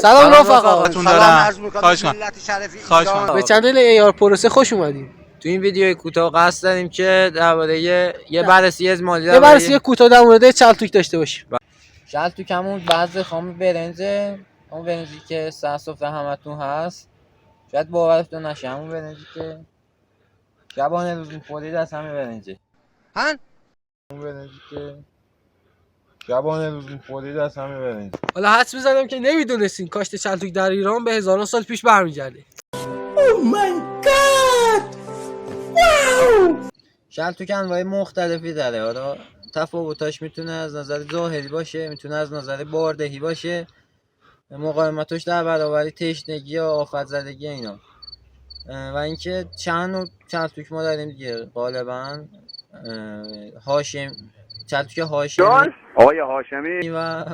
سلام رفقا. خواهش می‌کنم. به چنل ایار پروسه خوش اومدید. تو این ویدیو کوتاه قصد داریم که درباره یه بررسی از مالی یه بررسی کوتاه در مورد چلتوک داشته باشیم. چلتوک همون بعض خام برنجه، اون برنجی که سفره همتون هست. شاید باورتون نشه، همون برنجی که شبانه روز می‌خورید از همه برنجه. اون برنجی که شبانه روز می‌خورید از همه برنجه. حالا حدس می‌زنم که نمیدونستین کاشت چلتوک در ایران به هزاران سال پیش برمیگرده. چلتوک انواع مختلفی داره. حالا تفاوتاش میتونه از نظر ظاهری باشه، میتونه از نظر باردهی باشه، مقاومتش در برابر تشنگی یا آفت زدگی اینا. و اینکه چند نوع چلتوک ما داریم دیگه. غالبا چلتوک هاشمی آقای هاشمی و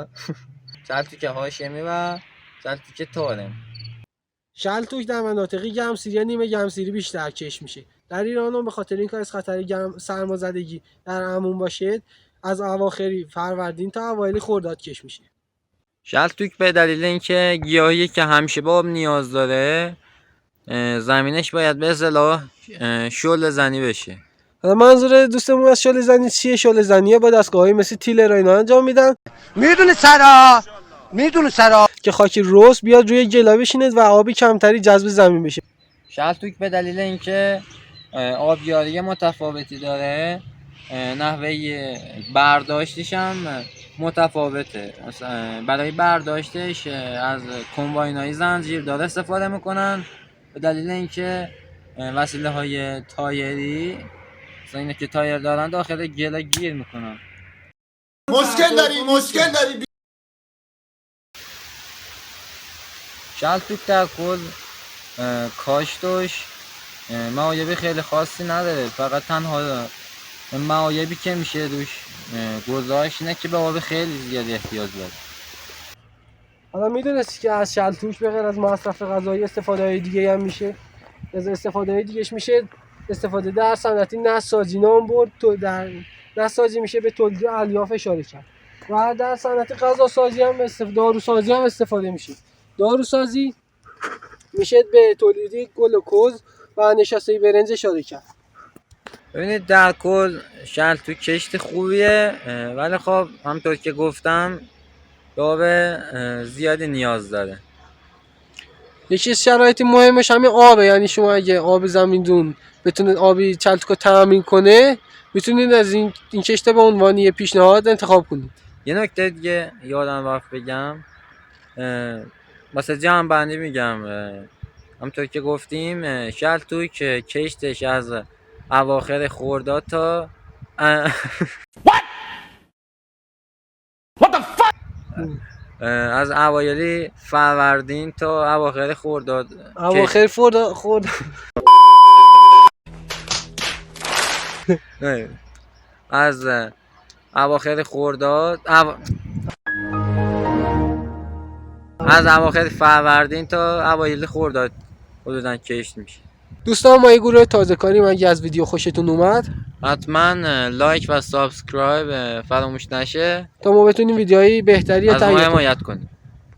چلتوک هاشمی و چلتوک تارم. چلتوک در مناطق گرمسیری یا نیمه گرمسیری بیشتر کش میشه. در ایران هم به خاطر اینکه از خطر سرمازدگی در امون باشه، از اواخری فروردین تا اوایل خرداد کش میشه. چلتوک به دلیل اینکه گیاهی که همیشه به آب نیاز داره، زمینش باید به اصطلاح شعله زنی بشه. حالا منظور دوستمون از شعله زنی چیه؟ شعله زنیه با دستگاه‌های مثل تیلر اینا انجام میدن. میدونه سرا که خاکی رس بیاد روی گلا بشینه و آبی کمتری جذب زمین بشه. چلتوک به دلیل اینکه آبیاری متفاوتی داره، نحوه برداشتش هم متفاوته. برای برداشتش از کمباین‌های زنجیردار استفاده میکنن، به دلیل اینکه وسیله‌های تایری اینا که تایر دارن داخل گلا گیر میکنن. مشکل داری چلتوک در کل کاشتش معایب خیلی خاصی نداره، فقط تنها معایبی که میشه روش گذاشت اینه که به آب خیلی زیادی احتیاج داره. حالا میدونستی که از چلتوک به غیر از مصرف غذایی استفاده های دیگه هم میشه؟ از استفاده های دیگهش میشه استفاده در صنعتی نساجی نام برد. تو در نساجی میشه به تولید الیاف اشاره کرد و در صنعت غذاسازی هم داروسازی هم استفاده میشه. داروسازی میشه به تولید گلوکوز و نشاسته برنج اشاره کرد. ببینید در کل چلتوک کشت خوبیه، ولی خب همونطور که گفتم به آب زیادی نیاز داره. یکی از شرایط مهمش همین آبه، یعنی شما اگه آب زمیندون بتونید آبی چلتوک رو تامین کنه، میتونید از این کشت به عنوان یه پیشنهاد انتخاب کنید. یه نکته دیگه یادم رفت بگم، واسه جمع بندی میگم، همونطور که گفتیم چلتوک کشتش از اواخر خرداد تا از اوایل فروردین تا اواخر خرداد. اواخر خرداد از اواخر خرداد از اواخر فروردین تا اوایل خرداد حدوداً کشت میشه. دوستان ما یه گروه تازه کاریم، اگه از ویدیو خوشتون اومد حتما لایک و سابسکرایب فراموش نشه تا ما بتونیم ویدیوهای بهتری از ما حمایت کنیم.